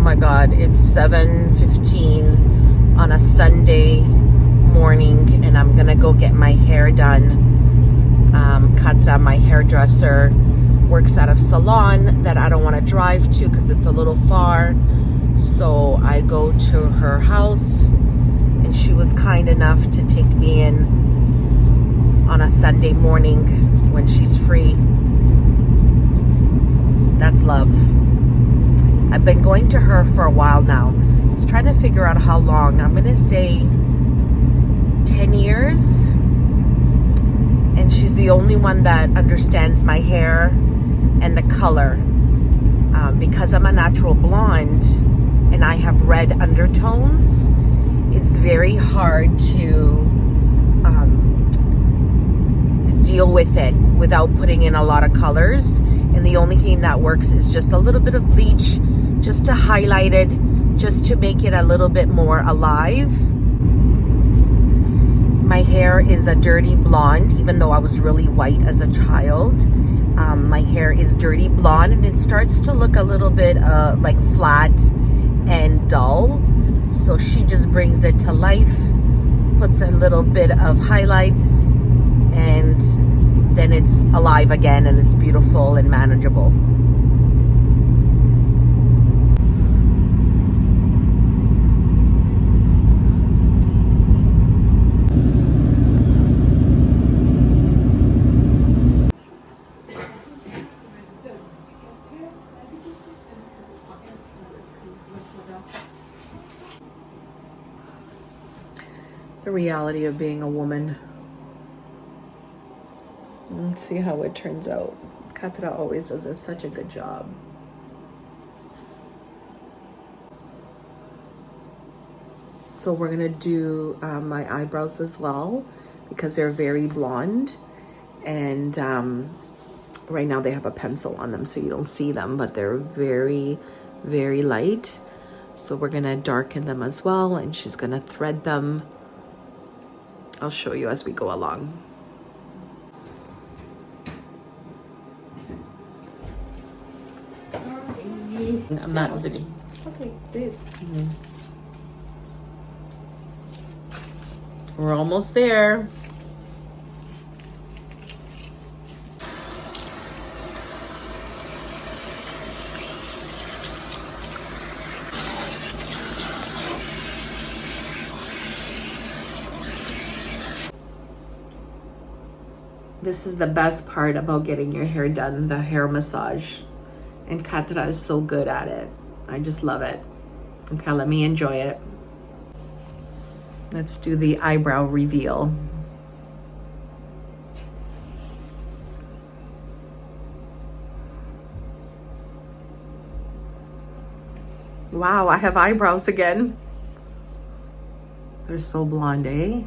my God, it's 7:15 on a Sunday morning, and I'm gonna go get my hair done. Katra, my hairdresser, works at a salon that I don't want to drive to because it's a little far. So I go to her house, and she was kind enough to take me in on a Sunday morning when she's free. That's love. I've been going to her for a while now. I was trying to figure out how long. I'm gonna say 10 years. And she's the only one that understands my hair and the color. Because I'm a natural blonde and I have red undertones, it's very hard to deal with it without putting in a lot of colors. And the only thing that works is just a little bit of bleach, just to highlight it, just to make it a little bit more alive. My hair is a dirty blonde, even though I was really white as a child. My hair is dirty blonde, and it starts to look a little bit like flat and dull. So she just brings it to life, puts a little bit of highlights, and then it's alive again, and it's beautiful and manageable. The reality of being a woman. Let's see how it turns out. Katra always does such a good job. So we're gonna do my eyebrows as well, because they're very blonde, and right now they have a pencil on them so you don't see them, but they're very, very light. So we're gonna darken them as well, and she's gonna thread them. I'll show you as we go along. I'm not video. Okay, good. We're almost there. This is the best part about getting your hair done, the hair massage. And Katra is so good at it. I just love it. Okay, let me enjoy it. Let's do the eyebrow reveal. Wow, I have eyebrows again. They're so blonde, eh?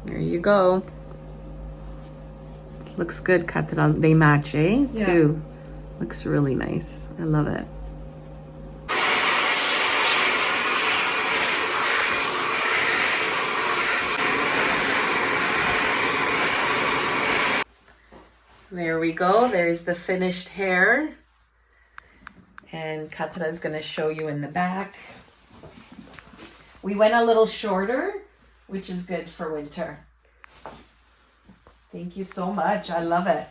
There you go. Looks good, Katra. They match, eh? Yeah. Too. Looks really nice. I love it. There we go. There's the finished hair. And Katra is going to show you in the back. We went a little shorter, which is good for winter. Thank you so much. I love it.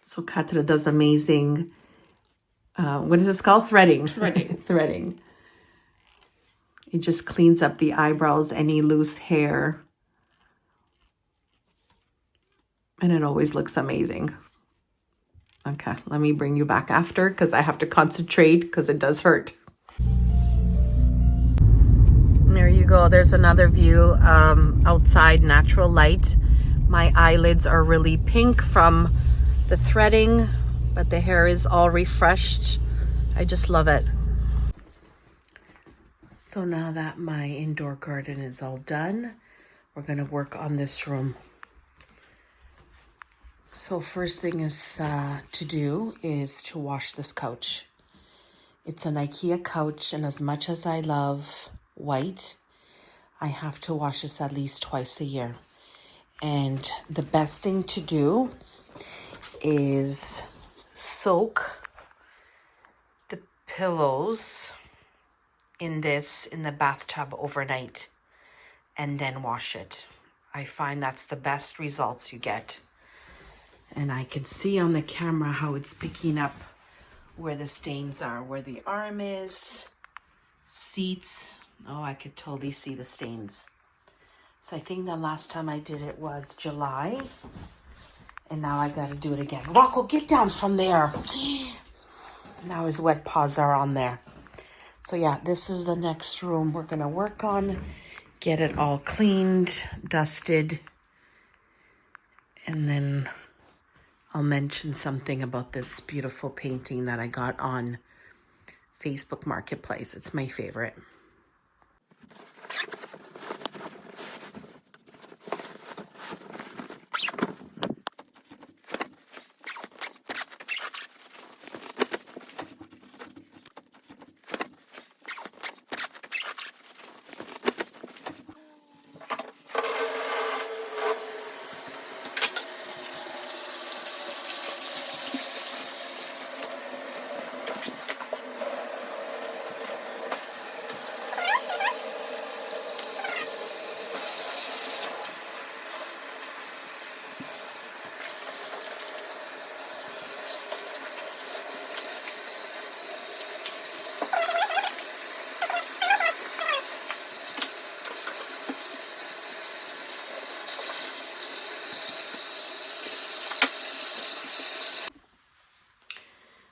So Katra does amazing, what is this called? Threading. Threading. Threading. It just cleans up the eyebrows, any loose hair. And it always looks amazing. Okay, let me bring you back after because I have to concentrate because it does hurt. There you go. There's another view outside, natural light. My eyelids are really pink from the threading, but the hair is all refreshed. I just love it. So now that my indoor garden is all done, we're going to work on this room. So first thing is to do is to wash this couch. It's an IKEA couch, and as much as I love white, I have to wash this at least twice a year. And the best thing to do is soak the pillows in the bathtub overnight and then wash it. I find that's the best results you get. And I can see on the camera how it's picking up where the stains are, where the arm is, seats. Oh, I could totally see the stains. So I think the last time I did it was July. And now I got to do it again. Rocco, get down from there. Now his wet paws are on there. So yeah, this is the next room we're going to work on. Get it all cleaned, dusted. And then I'll mention something about this beautiful painting that I got on Facebook Marketplace. It's my favorite.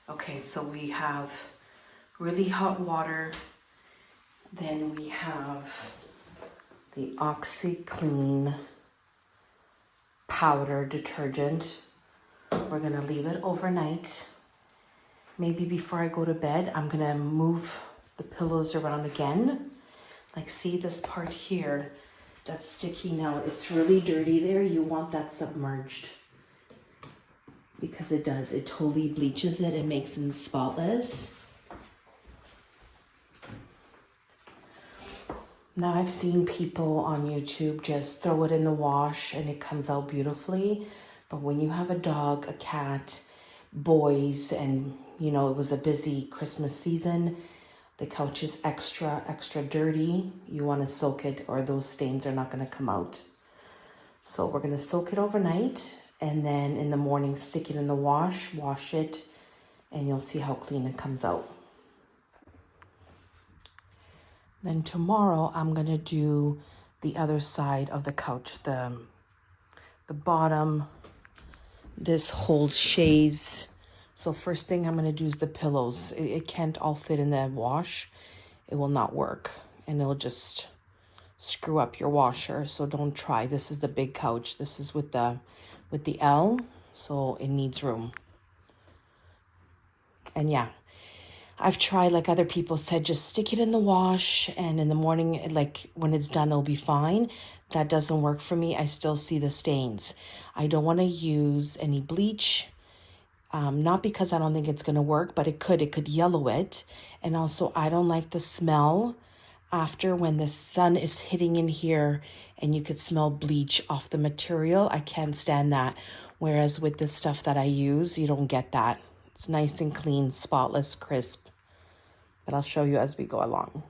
Okay, so we have really hot water. Then we have the OxiClean powder detergent. We're gonna leave it overnight. Maybe before I go to bed, I'm gonna move the pillows around again. Like, see this part here that's sticking out? It's really dirty there. You want that submerged. Because it does. It totally bleaches it and makes it spotless. Now I've seen people on YouTube just throw it in the wash and it comes out beautifully. But when you have a dog, a cat, boys, and you know, it was a busy Christmas season, the couch is extra dirty. You want to soak it or those stains are not going to come out. So we're going to soak it overnight. And then in the morning, stick it in the wash it, and you'll see how clean it comes out. Then tomorrow, I'm gonna do the other side of the couch, the bottom. This holds shades. So first thing I'm gonna do is the pillows. It can't all fit in the wash. It will not work, and it'll just screw up your washer. So don't try. This is the big couch. This is with the L, so it needs room. And yeah, I've tried, like other people said, just stick it in the wash and in the morning, like when it's done, it'll be fine. That doesn't work for me. I still see the stains. I don't want to use any bleach, not because I don't think it's going to work, but it could yellow it. And also I don't like the smell after when the sun is hitting in here and you could smell bleach off the material. I can't stand that. Whereas with the stuff that I use, you don't get that. It's nice and clean, spotless, crisp. But I'll show you as we go along.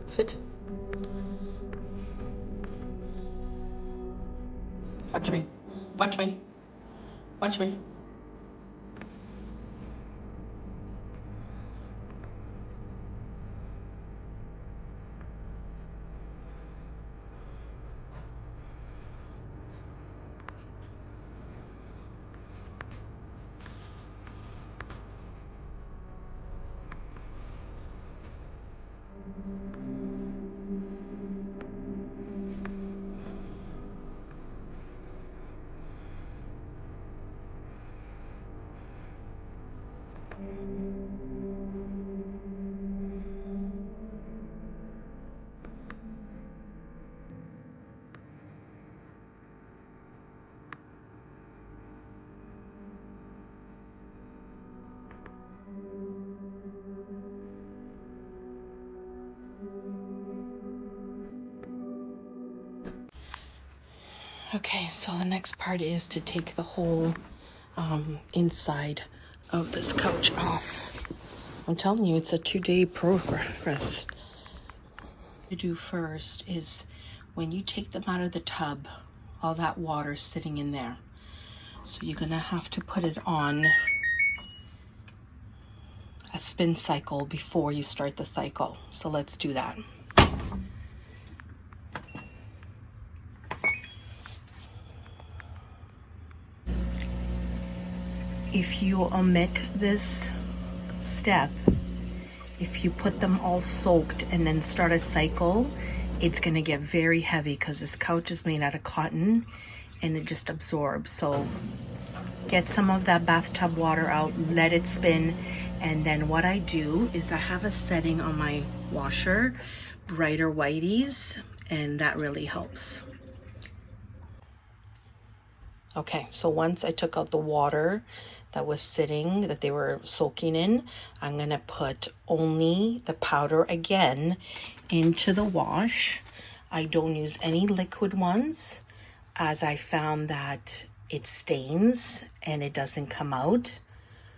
Sit. Watch me. Watch me. Watch me. Okay, so the next part is to take the whole inside of this couch off. I'm telling you, it's a 2-day progress. What to do first is when you take them out of the tub, all that water sitting in there. So you're gonna have to put it on a spin cycle before you start the cycle. So let's do that. If you omit this step, if you put them all soaked and then start a cycle, it's gonna get very heavy because this couch is made out of cotton and it just absorbs. So get some of that bathtub water out, let it spin, and then what I do is I have a setting on my washer, Brighter Whiteys, and that really helps. Okay, so once I took out the water that was sitting, that they were soaking in, I'm gonna put only the powder again into the wash. I don't use any liquid ones, as I found that it stains and it doesn't come out.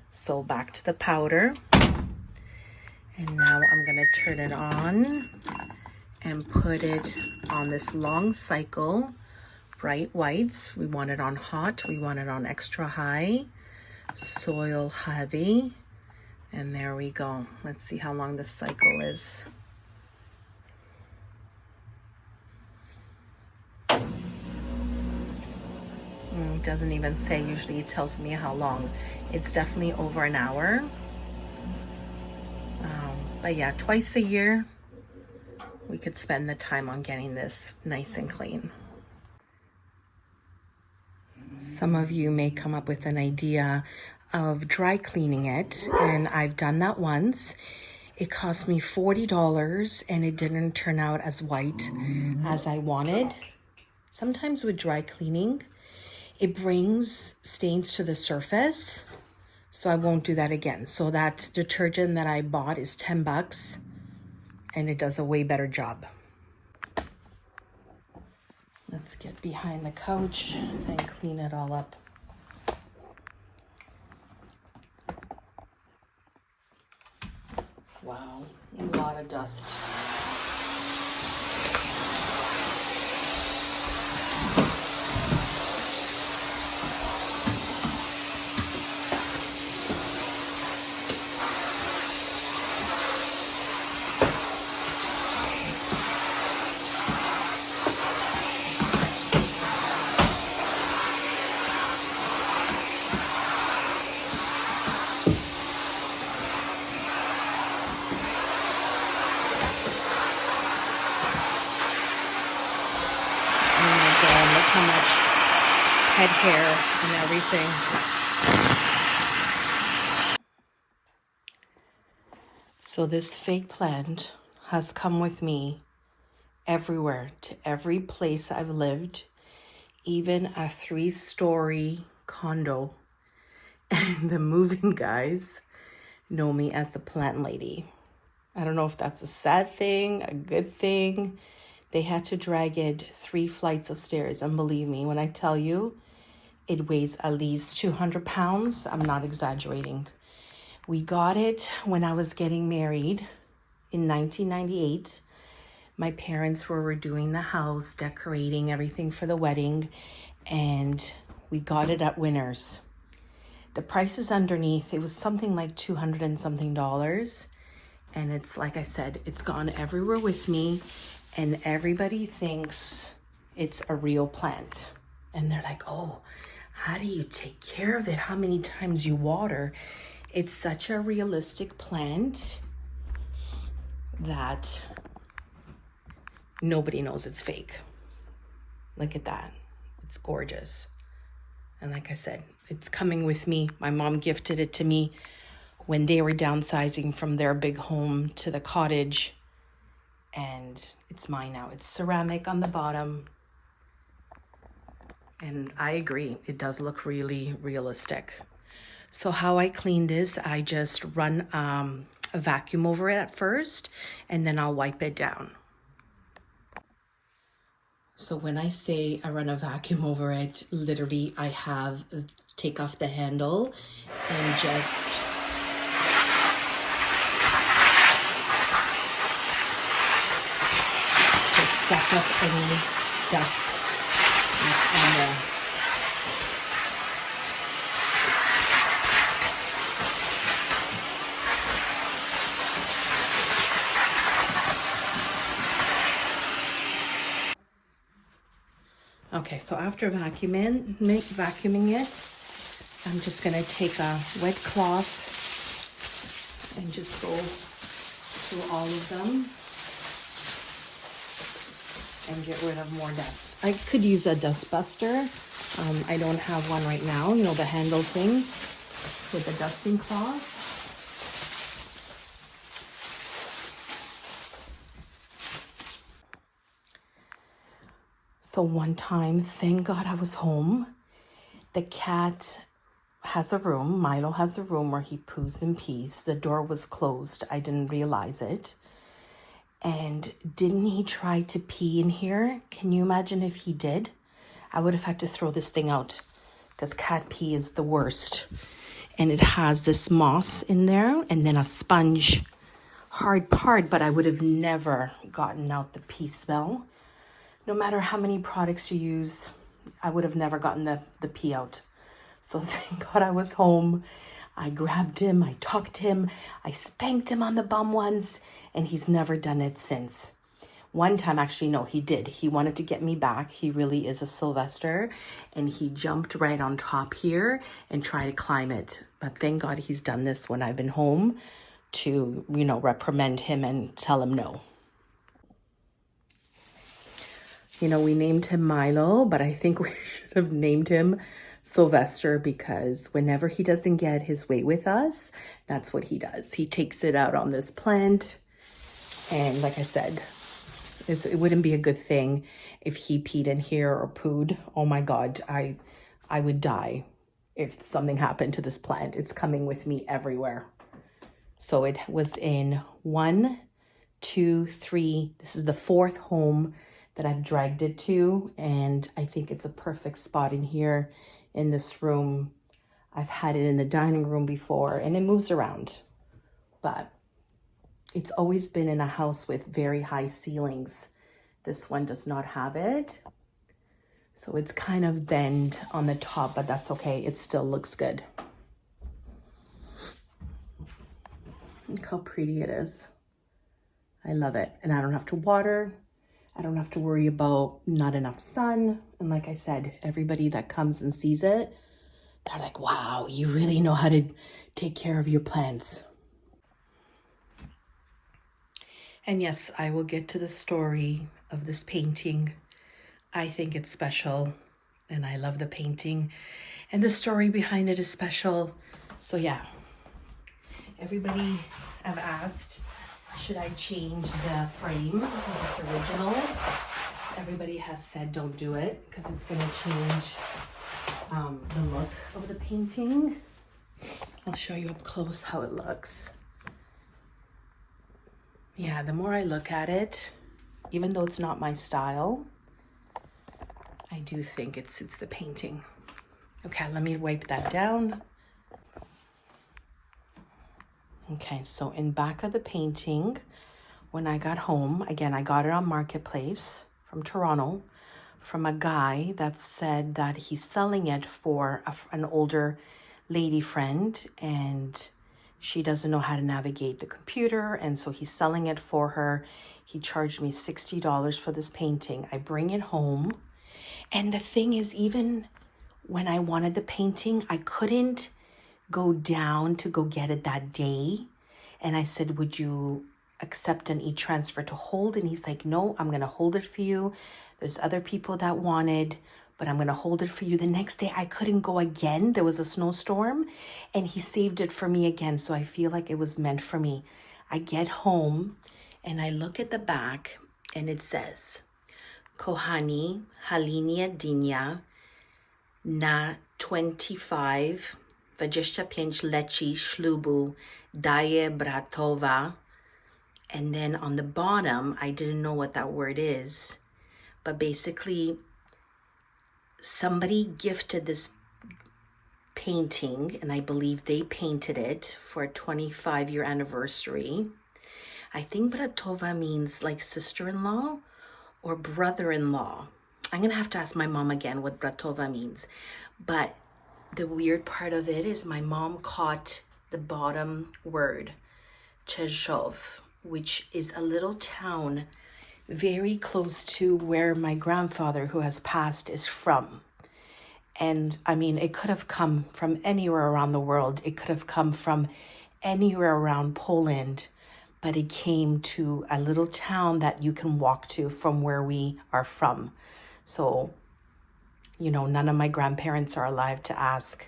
So back to the powder. And now I'm gonna turn it on and put it on this long cycle. Bright Whites, we want it on hot, we want it on extra high, soil heavy, and there we go. Let's see how long this cycle is. It doesn't even say, usually it tells me how long. It's definitely over an hour. But yeah, twice a year, we could spend the time on getting this nice and clean. Some of you may come up with an idea of dry cleaning it, and I've done that once. It cost me $40 and it didn't turn out as white as I wanted. Sometimes with dry cleaning, it brings stains to the surface, so I won't do that again. So that detergent that I bought is $10 and it does a way better job. Let's get behind the couch and clean it all up. Wow, a lot of dust. How much head hair and everything. So this fake plant has come with me everywhere, to every place I've lived, even a 3-story condo. And the moving guys know me as the plant lady. I don't know if that's a sad thing, a good thing. They had to drag it 3 flights of stairs. And believe me, when I tell you, it weighs at least 200 pounds. I'm not exaggerating. We got it when I was getting married in 1998. My parents were redoing the house, decorating everything for the wedding, and we got it at Winners. The prices underneath, it was something like $200 and something. And it's, like I said, it's gone everywhere with me. And everybody thinks it's a real plant. And they're like, oh, how do you take care of it? How many times you water? It's such a realistic plant that nobody knows it's fake. Look at that. It's gorgeous. And like I said, it's coming with me. My mom gifted it to me when they were downsizing from their big home to the cottage. And it's mine now. It's ceramic on the bottom. And I agree, it does look really realistic. So how I clean this, I just run a vacuum over it at first, and then I'll wipe it down. So when I say I run a vacuum over it, literally I have take off the handle and just suck up any dust that's on there. Okay, so after vacuuming it, I'm just gonna take a wet cloth and just go through all of them and get rid of more dust. I could use a dust buster. I don't have one right now, you know, the handle things with the dusting cloth. So one time, thank God I was home. The cat has a room, Milo has a room where he poos and pees. The door was closed. I didn't realize it. And didn't he try to pee in here? Can you imagine if he did? I would have had to throw this thing out because cat pee is the worst. And it has this moss in there and then a sponge hard part, but I would have never gotten out the pee smell. No matter how many products you use, I would have never gotten the pee out. So thank God I was home. I grabbed him, I tucked him, I spanked him on the bum once, and he's never done it since. One time, actually, no, he did. He wanted to get me back. He really is a Sylvester, and he jumped right on top here and tried to climb it. But thank God he's done this when I've been home to, you know, reprimand him and tell him no. You know, we named him Milo, but I think we should have named him Sylvester because whenever he doesn't get his way with us, that's what he does. He takes it out on this plant. And like I said, it wouldn't be a good thing if he peed in here or pooed. Oh my God, I would die if something happened to this plant. It's coming with me everywhere. So it was in 1, 2, 3. This is the 4th home that I've dragged it to, and I think it's a perfect spot in here in this room. I've had it in the dining room before, and it moves around, but it's always been in a house with very high ceilings. This one does not have it, so it's kind of bent on the top, but that's okay. It still looks good. Look how pretty it is. I love it, and I don't have to water. I don't have to worry about not enough sun. And like I said, everybody that comes and sees it, they're like, wow, you really know how to take care of your plants. And yes, I will get to the story of this painting. I think it's special and I love the painting and the story behind it is special. So yeah, everybody have asked, should I change the frame because it's original? Everybody has said don't do it because it's going to change the look of the painting. I'll show you up close how it looks. Yeah, the more I look at it, even though it's not my style, I do think it suits the painting. Okay, let me wipe that down. Okay, so in back of the painting, when I got home, again, I got it on Marketplace from Toronto from a guy that said that he's selling it for an older lady friend and she doesn't know how to navigate the computer, and so he's selling it for her. He charged me $60 for this painting. I bring it home, and the thing is, even when I wanted the painting, I couldn't go down to go get it that day. And I said, would you accept an e-transfer to hold? And he's like, no, I'm going to hold it for you. There's other people that wanted, but I'm going to hold it for you. The next day I couldn't go again. There was a snowstorm and he saved it for me again. So I feel like it was meant for me. I get home and I look at the back and it says, Kochani, Halinia Dinia na 25 leci ślubu daje bratowa. And then on the bottom, I didn't know what that word is, But basically, somebody gifted this painting, and I believe they painted it for a 25-year anniversary. I think Bratova means like sister-in-law or brother-in-law. I'm going to have to ask my mom again what Bratova means. But the weird part of it is my mom caught the bottom word, Chezhov, which is a little town very close to where my grandfather, who has passed, is from. And I mean, it could have come from anywhere around the world. It could have come from anywhere around Poland, but it came to a little town that you can walk to from where we are from. So, you know, none of my grandparents are alive to ask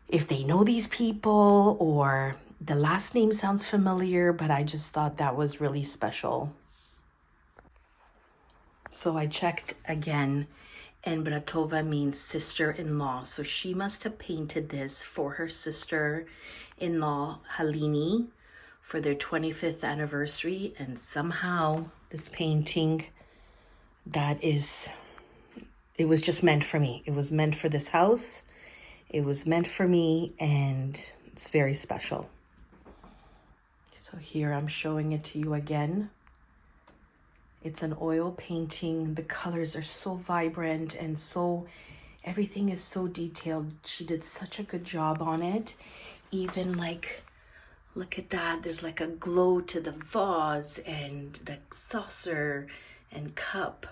if they know these people or the last name sounds familiar, but I just thought that was really special. So I checked again, and Bratova means sister-in-law. So she must have painted this for her sister-in-law, Halini, for their 25th anniversary. And somehow this painting, it was just meant for me. It was meant for this house. It was meant for me, and it's very special. So here I'm showing it to you again. It's an oil painting. The colors are so vibrant and everything is so detailed. She did such a good job on it. Even like, look at that. There's like a glow to the vase and the saucer and cup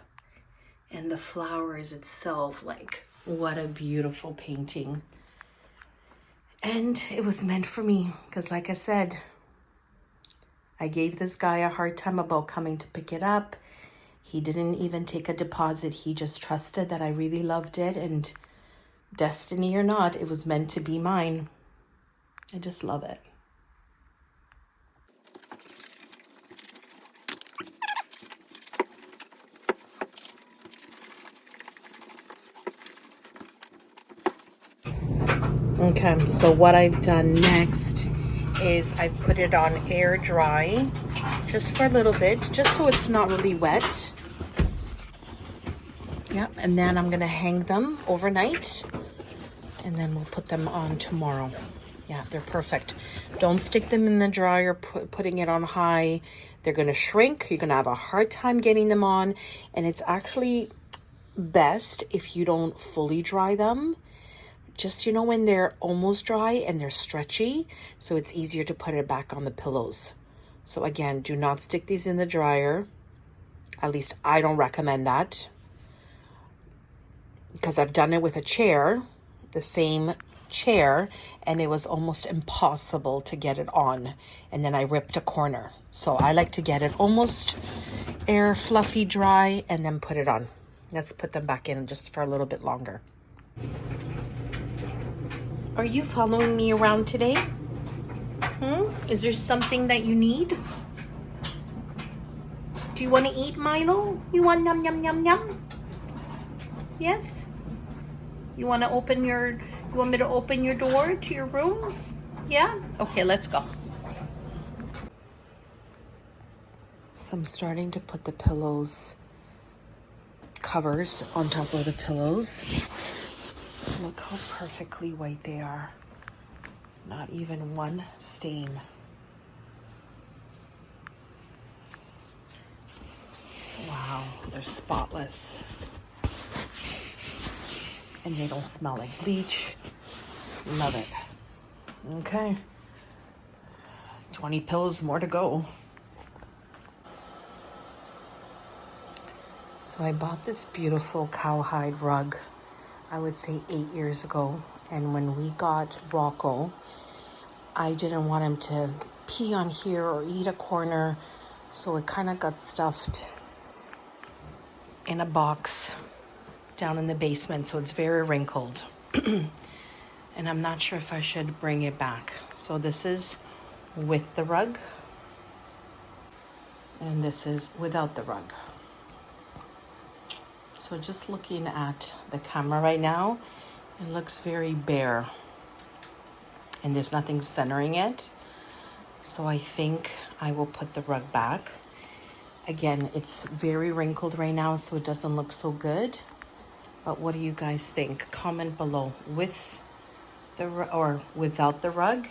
and the flowers itself. Like, what a beautiful painting. And it was meant for me because, like I said, I gave this guy a hard time about coming to pick it up. He didn't even take a deposit. He just trusted that I really loved it, and destiny or not, it was meant to be mine. I just love it. Okay, so what I've done next is I put it on air dry just for a little bit, just so it's not really wet. Yeah, and then I'm gonna hang them overnight, and then we'll put them on tomorrow. Yeah, they're perfect. Don't stick them in the dryer, putting it on high. They're gonna shrink. You're gonna have a hard time getting them on, and it's actually best if you don't fully dry them. Just, you know, when they're almost dry and they're stretchy, so it's easier to put it back on the pillows. So again, do not stick these in the dryer. At least I don't recommend that, because I've done it with a chair, the same chair, and it was almost impossible to get it on. And then I ripped a corner. So I like to get it almost air fluffy dry and then put it on. Let's put them back in just for a little bit longer. Are you following me around today? Is there something that you need? Do you want to eat, Milo? You want yum yum yum yum? Yes? You want me to open your door to your room? Yeah? Okay, let's go. So I'm starting to put the covers on top of the pillows. Look how perfectly white they are. Not even one stain. Wow, they're spotless. And they don't smell like bleach. Love it. Okay. 20 pillows more to go. So I bought this beautiful cowhide rug, I would say 8 years ago. And when we got Rocco, I didn't want him to pee on here or eat a corner. So it kind of got stuffed in a box down in the basement. So it's very wrinkled. And I'm not sure if I should bring it back. So this is with the rug. And this is without the rug. So just looking at the camera right now, it looks very bare. And there's nothing centering it. So I think I will put the rug back. Again, it's very wrinkled right now, so it doesn't look so good. But what do you guys think? Comment below, with or without the rug.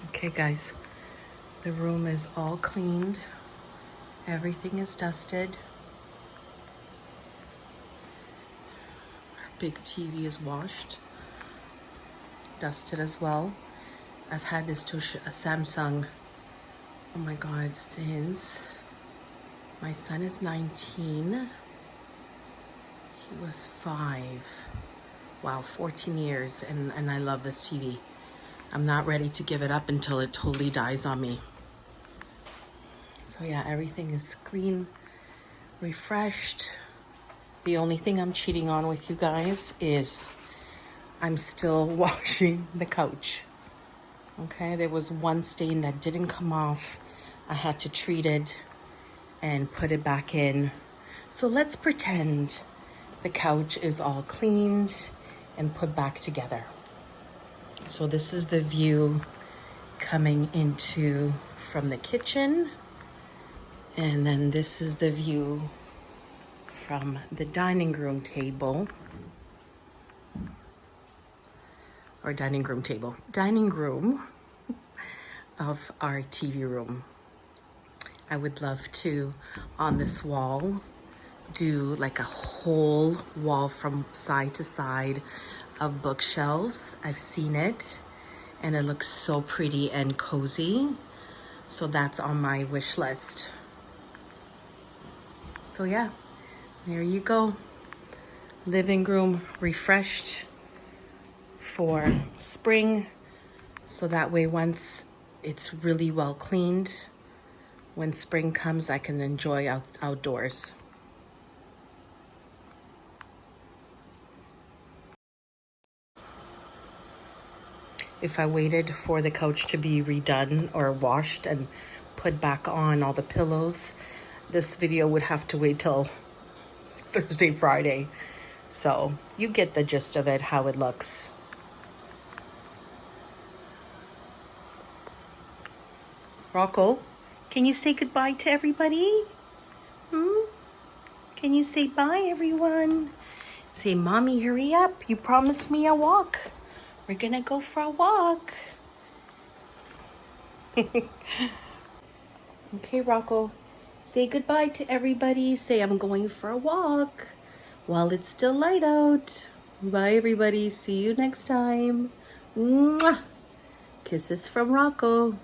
Okay guys, the room is all cleaned. Everything is dusted. Our big TV is washed, dusted as well. I've had this a Samsung, oh my God, since my son is 19. He was 5. Wow, 14 years, and I love this TV. I'm not ready to give it up until it totally dies on me. So yeah, everything is clean, refreshed. The only thing I'm cheating on with you guys is I'm still washing the couch. Okay, there was one stain that didn't come off. I had to treat it and put it back in. So let's pretend the couch is all cleaned and put back together. So this is the view coming into from the kitchen. And then this is the view from the dining room table. Or dining room of our TV room. I would love to, on this wall, do like a whole wall from side to side of bookshelves. I've seen it and it looks so pretty and cozy. So that's on my wish list. So yeah, there you go. Living room refreshed for spring. So that way, once it's really well cleaned, when spring comes, I can enjoy outdoors. If I waited for the couch to be redone or washed and put back on all the pillows, this video would have to wait till Thursday, Friday. So you get the gist of it, how it looks. Rocco, can you say goodbye to everybody? Can you say bye, everyone? Say, Mommy, hurry up. You promised me a walk. We're gonna go for a walk. Okay, Rocco, say goodbye to everybody. Say, I'm going for a walk while it's still light out. Bye, everybody. See you next time. Mwah! Kisses from Rocco.